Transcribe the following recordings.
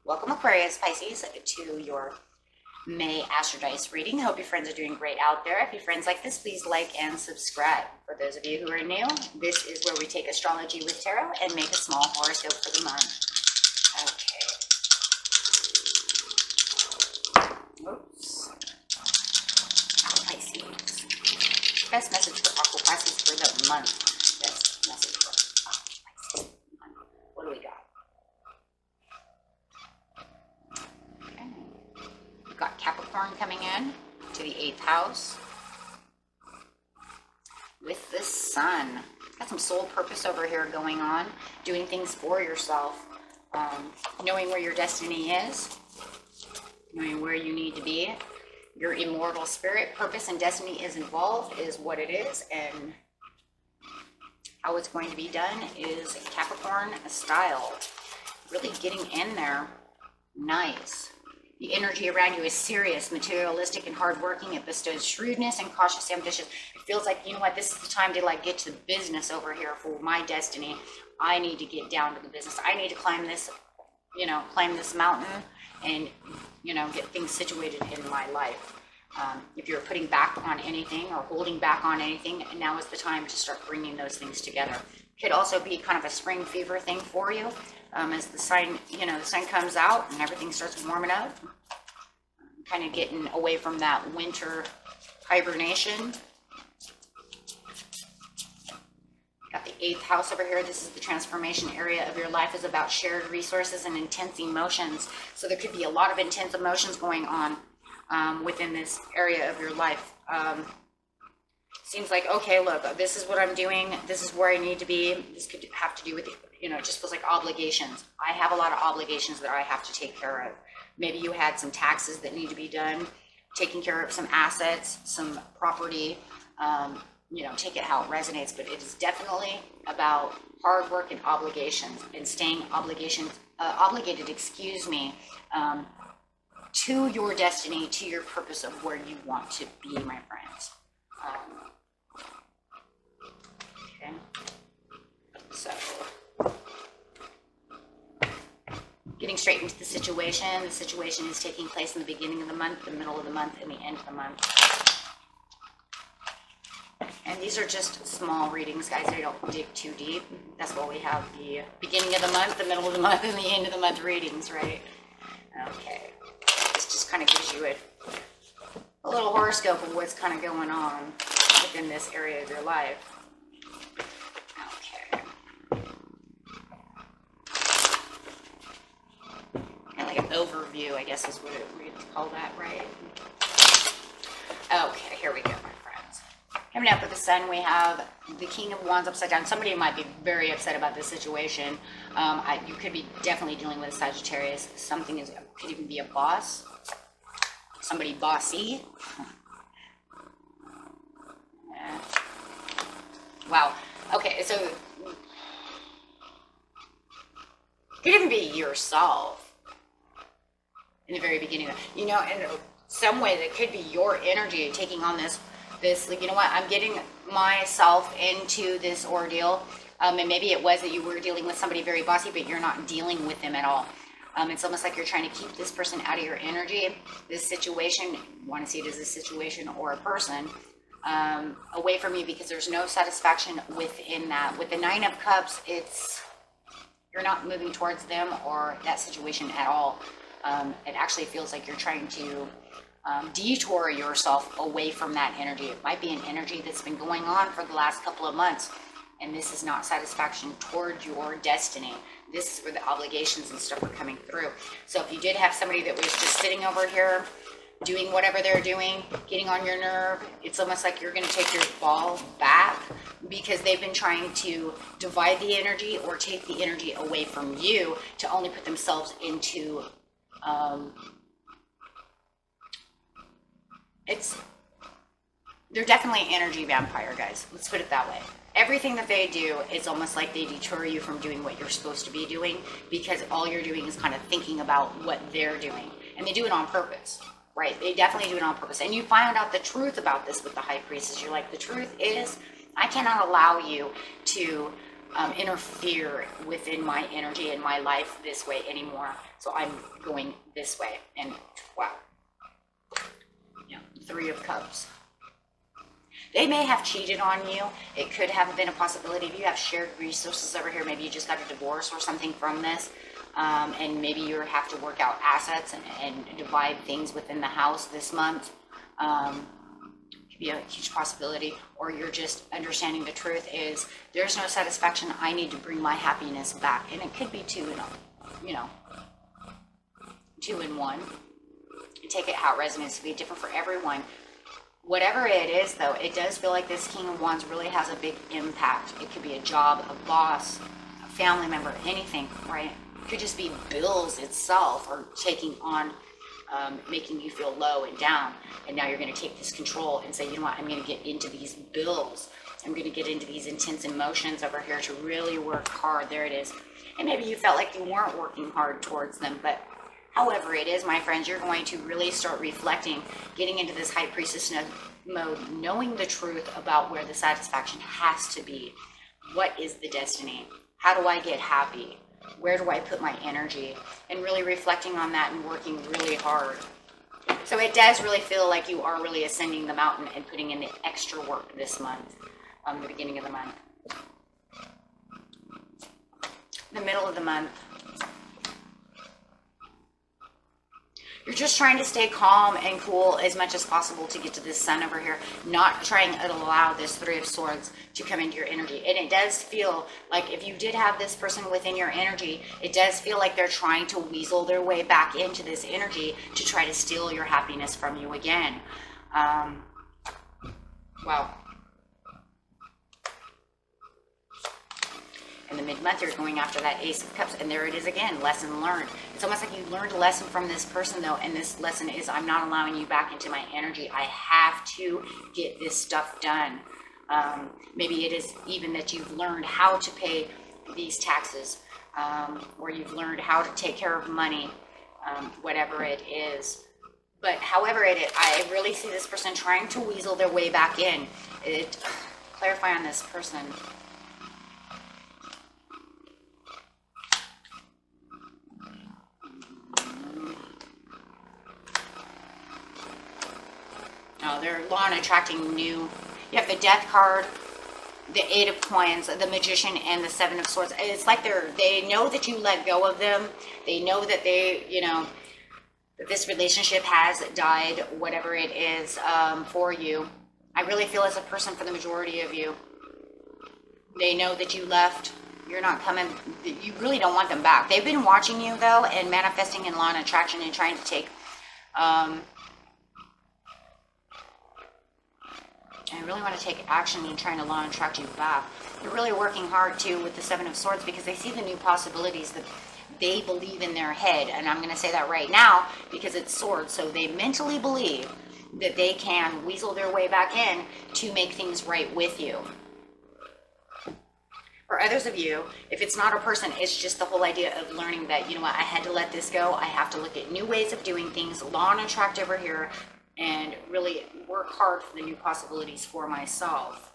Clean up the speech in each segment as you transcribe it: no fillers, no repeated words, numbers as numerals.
Welcome Aquarius, Pisces, to your May Astrodice reading. I hope your friends are doing great out there. If your friends like this, please like and subscribe. For those of you who are new, this is where we take astrology with tarot and make a small horoscope for the month. Okay. Oops. Pisces. Best message for Aqua Pisces for the month. Best message for Aqua Pisces. What do we got? Got Capricorn coming in to the 8th house with the Sun. Got some soul purpose over here going on, doing things for yourself, knowing where your destiny is, knowing where you need to be. Your immortal spirit, purpose, and destiny is involved, is what it is, and how it's going to be done is Capricorn style. Really getting in there. Nice. The energy around you is serious, materialistic, and hardworking. It bestows shrewdness and cautious ambition. It feels like, you know what, this is the time to like get to business over here for my destiny. I need to get down to the business. I need to climb this, climb this mountain and, get things situated in my life. If you're putting back on anything or holding back on anything, now is the time to start bringing those things together. Could also be kind of a spring fever thing for you. As the sun, the sun comes out and everything starts warming up, kind of getting away from that winter hibernation. Got the 8th house over here. This is the transformation area of your life, is about shared resources and intense emotions. So there could be a lot of intense emotions going on within this area of your life. Seems like, okay, look, this is what I'm doing. This is where I need to be. This could have to do with, it just feels like obligations. I have a lot of obligations that I have to take care of. Maybe you had some taxes that need to be done, taking care of some assets, some property, take it how it resonates. But it is definitely about hard work and obligations and staying obligated, to your destiny, to your purpose of where you want to be, my friends. Okay, so getting straight into the situation. The situation is taking place in the beginning of the month, the middle of the month, and the end of the month. And these are just small readings, guys. They don't dig too deep. That's why we have the beginning of the month, the middle of the month, and the end of the month readings, right? Okay. This just kind of gives you a little horoscope of what's kind of going on within this area of your life. Okay. And like an overview, I guess is what we'd call that, right? Okay, here we go, my friends. Coming up with the Sun, we have the King of Wands upside down. Somebody might be very upset about this situation. You could be definitely dealing with a Sagittarius. Could even be a boss. Somebody bossy. Yeah. Wow. Okay, so could even be yourself in the very beginning. In some way that could be your energy taking on this, like, you know what, I'm getting myself into this ordeal. And maybe it was that you were dealing with somebody very bossy, but you're not dealing with them at all. It's almost like you're trying to keep this person out of your energy, this situation, you want to see it as a situation or a person, away from you, because there's no satisfaction within that. With the 9 of Cups, you're not moving towards them or that situation at all. It actually feels like you're trying to detour yourself away from that energy. It might be an energy that's been going on for the last couple of months, and this is not satisfaction toward your destiny. This is where the obligations and stuff are coming through. So if you did have somebody that was just sitting over here doing whatever they're doing, getting on your nerve, it's almost like you're going to take your ball back, because they've been trying to divide the energy or take the energy away from you to only put themselves into they're definitely an energy vampire, guys. Let's put it that way. Everything that they do, it's almost like they deter you from doing what you're supposed to be doing, because all you're doing is kind of thinking about what they're doing. And they do it on purpose, right? They definitely do it on purpose. And you find out the truth about this with the High Priestess. You're like, the truth is, I cannot allow you to interfere within my energy and my life this way anymore. So I'm going this way. And wow. Yeah, Three of Cups. They may have cheated on you. It could have been a possibility. If you have shared resources over here, maybe you just got a divorce or something from this. And maybe you have to work out assets and divide things within the house this month. Could be a huge possibility. Or you're just understanding the truth is there's no satisfaction. I need to bring my happiness back. And it could be two in one. Take it how it resonates to be different for everyone. Whatever it is, though, it does feel like this King of Wands really has a big impact. It could be a job, a boss, a family member, anything, right? It could just be bills itself or taking on, making you feel low and down. And now you're going to take this control and say, you know what, I'm going to get into these bills. I'm going to get into these intense emotions over here to really work hard. There it is. And maybe you felt like you weren't working hard towards them, but however it is, my friends, you're going to really start reflecting, getting into this High Priestess mode, knowing the truth about where the satisfaction has to be. What is the destiny? How do I get happy? Where do I put my energy? And really reflecting on that and working really hard. So it does really feel like you are really ascending the mountain and putting in the extra work this month, the beginning of the month. The middle of the month. You're just trying to stay calm and cool as much as possible to get to this Sun over here, not trying to allow this Three of Swords to come into your energy. And it does feel like if you did have this person within your energy, it does feel like they're trying to weasel their way back into this energy to try to steal your happiness from you again. Wow. In the mid-month, you're going after that Ace of Cups, and there it is again, lesson learned. It's almost like you learned a lesson from this person, though, and this lesson is, I'm not allowing you back into my energy. I have to get this stuff done. Maybe it is even that you've learned how to pay these taxes, or you've learned how to take care of money, whatever it is. But however it is, I really see this person trying to weasel their way back in. Clarify on this person. They're law and attracting new. You have the Death card, the Eight of Coins, the Magician, and the Seven of Swords. It's like they know that you let go of them. They know that that this relationship has died, whatever it is, for you. I really feel as a person, for the majority of you, they know that you left. You're not coming. You really don't want them back. They've been watching you, though, and manifesting in law and attraction and trying to take... I really want to take action in trying to law and attract you back. They're really working hard, too, with the Seven of Swords because they see the new possibilities that they believe in their head. And I'm going to say that right now because it's swords. So they mentally believe that they can weasel their way back in to make things right with you. For others of you, if it's not a person, it's just the whole idea of learning that, you know what, I had to let this go. I have to look at new ways of doing things, law and attract over here, and really work hard for the new possibilities for myself.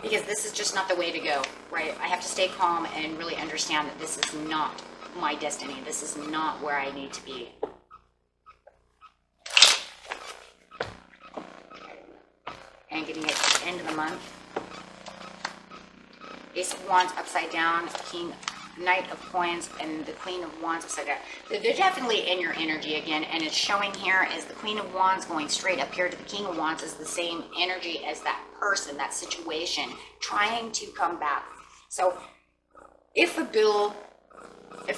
Because this is just not the way to go, right? I have to stay calm and really understand that this is not my destiny. This is not where I need to be. And getting it to the end of the month. Ace of Wands upside down, Knight of Coins, and the Queen of Wands upside down. They're definitely in your energy again, and it's showing here as the Queen of Wands going straight up here to the King of Wands is the same energy as that person, that situation, trying to come back. So if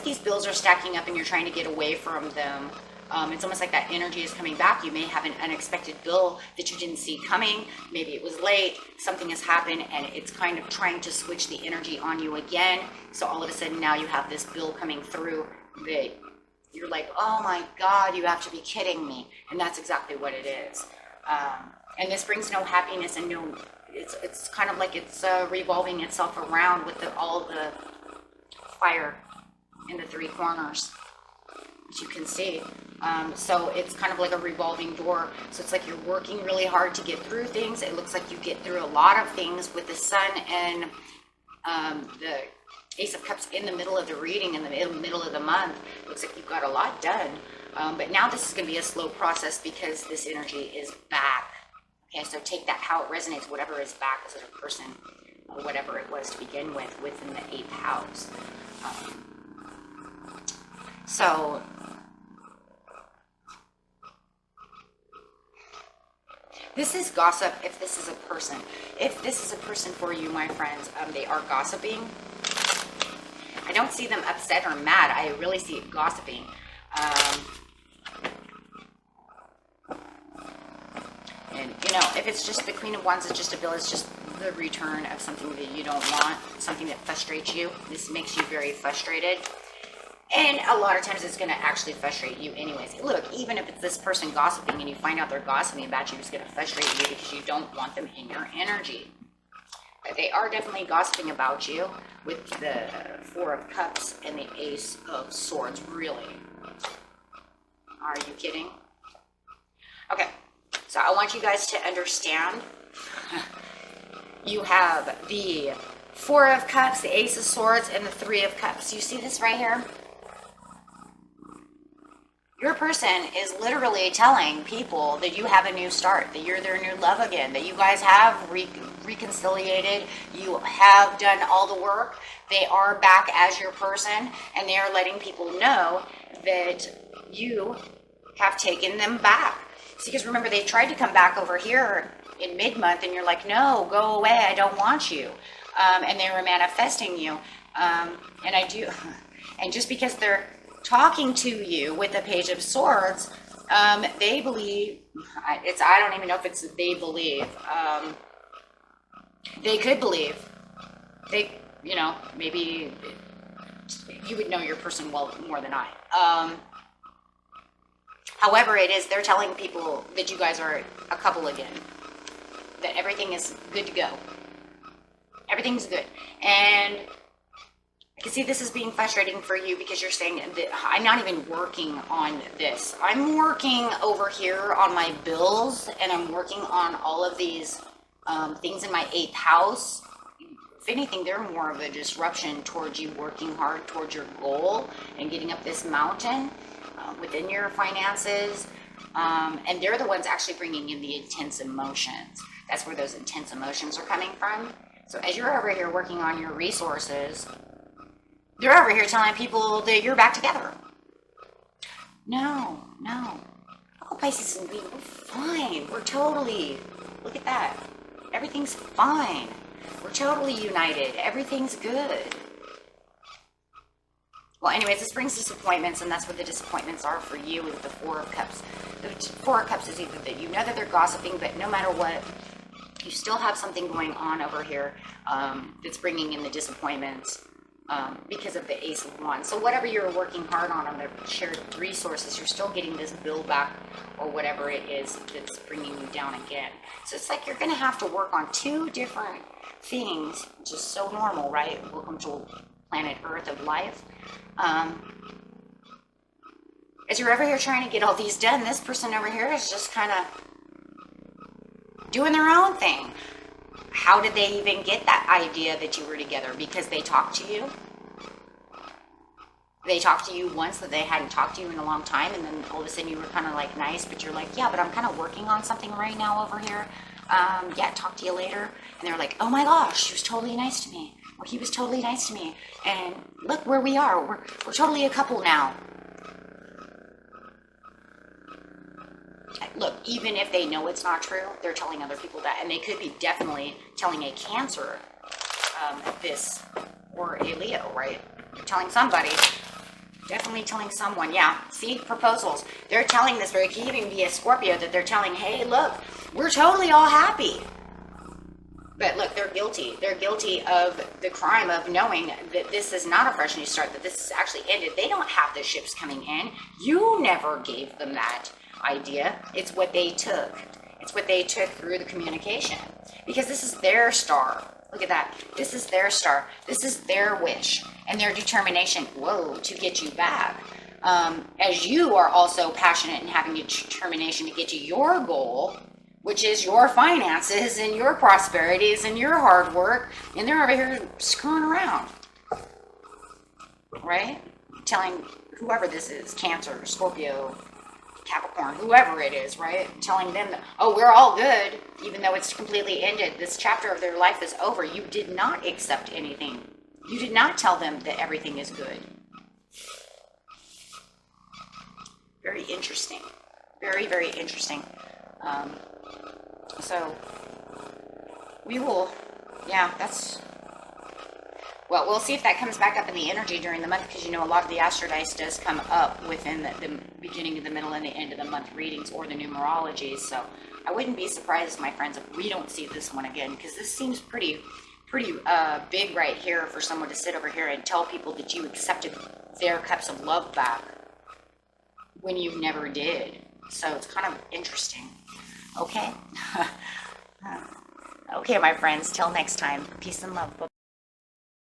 these bills are stacking up and you're trying to get away from them, it's almost like that energy is coming back. You may have an unexpected bill that you didn't see coming. Maybe it was late, something has happened, and it's kind of trying to switch the energy on you again. So all of a sudden now you have this bill coming through that you're like, oh my God, you have to be kidding me. And that's exactly what it is. And this brings no happiness and no, it's kind of like it's revolving itself around with all the fire in the three corners. as you can see. So it's kind of like a revolving door. So it's like you're working really hard to get through things. It looks like you get through a lot of things with the Sun and the Ace of Cups in the middle of the reading, in the middle of the month. Looks like you've got a lot done. But now this is going to be a slow process because this energy is back. Okay, so take that how it resonates, whatever is back as a person, or whatever it was to begin with, within the 8th house. So this is gossip. If this is a person, for you, my friends, they are gossiping. I don't see them upset or mad. I really see it gossiping. And you know, if it's just the Queen of Wands, it's just a bill. It's just the return of something that you don't want, something that frustrates you. This makes you very frustrated. And a lot of times it's going to actually frustrate you anyways. Look, even if it's this person gossiping and you find out they're gossiping about you, it's going to frustrate you because you don't want them in your energy. But they are definitely gossiping about you with the 4 of Cups and the Ace of Swords. Really? Are you kidding? Okay, so I want you guys to understand. You have the 4 of Cups, the Ace of Swords, and the 3 of Cups. You see this right here? Your person is literally telling people that you have a new start, that you're their new love again, that you guys have reconciliated, you have done all the work, they are back as your person, and they are letting people know that you have taken them back. See, because remember, they tried to come back over here in mid-month, and you're like, no, go away, I don't want you. And they were manifesting you. And I do, and just because they're talking to you with the Page of Swords, they believe, I don't even know if it's they believe, they could believe, they, you know, maybe you would know your person well more than I. However it is, they're telling people that you guys are a couple again, that everything is good to go. Everything's good. And I can see this is being frustrating for you because you're saying that I'm not even working on this. I'm working over here on my bills, and I'm working on all of these things in my 8th house. If anything, they're more of a disruption towards you working hard towards your goal and getting up this mountain within your finances. And they're the ones actually bringing in the intense emotions. That's where those intense emotions are coming from. So as you're over here working on your resources, they're over here telling people that you're back together. No. Oh, Pisces and Libra, we're fine. We're totally, look at that. Everything's fine. We're totally united. Everything's good. Well, anyways, this brings disappointments, and that's what the disappointments are for you with the 4 of Cups. The 4 of Cups is either that you know that they're gossiping, but no matter what, you still have something going on over here that's bringing in the disappointments. Because of the Ace of Wands. So whatever you're working hard on the shared resources, you're still getting this bill back or whatever it is that's bringing you down again. So it's like you're going to have to work on 2 different things, which is so normal, right? Welcome to planet Earth of life. As you're over here trying to get all these done, this person over here is just kind of doing their own thing. How did they even get that idea that you were together? Because they talked to you? They talked to you once that they hadn't talked to you in a long time, and then all of a sudden you were kind of like nice, but you're like, yeah, but I'm kind of working on something right now over here. Yeah, talk to you later. And they're like, oh my gosh, she was totally nice to me. Or he was totally nice to me. And look where we are. We're totally a couple now. Look, even if they know it's not true, they're telling other people that, and they could be definitely telling a Cancer this, or a Leo, right? They're telling somebody, definitely telling someone. Yeah, see, proposals. They're telling this, or it could even be a Scorpio that they're telling, hey, look, we're totally all happy. But look, they're guilty. They're guilty of the crime of knowing that this is not a fresh new start, that this is actually ended. They don't have the ships coming in. You never gave them that idea. It's what they took. It's what they took through the communication. Because this is their star. Look at that. This is their star. This is their wish and their determination, whoa, to get you back. as you are also passionate and having determination to get to your goal, which is your finances and your prosperities and your hard work, and they're over here screwing around, right? Telling whoever this is, Cancer, Scorpio, Capricorn, whoever it is, right? Telling them that, oh, we're all good, even though it's completely ended. This chapter of their life is over. You did not accept anything. You did not tell them that everything is good. Very interesting. Very, very interesting. So we will, yeah, that's, well, we'll see if that comes back up in the energy during the month, because you know a lot of the Astrodice does come up within the beginning of the middle and the end of the month readings or the numerologies. So I wouldn't be surprised, my friends, if we don't see this one again, because this seems pretty big right here for someone to sit over here and tell people that you accepted their cups of love back when you never did. So it's kind of interesting. Okay. Okay, my friends, till next time, peace and love. Bye.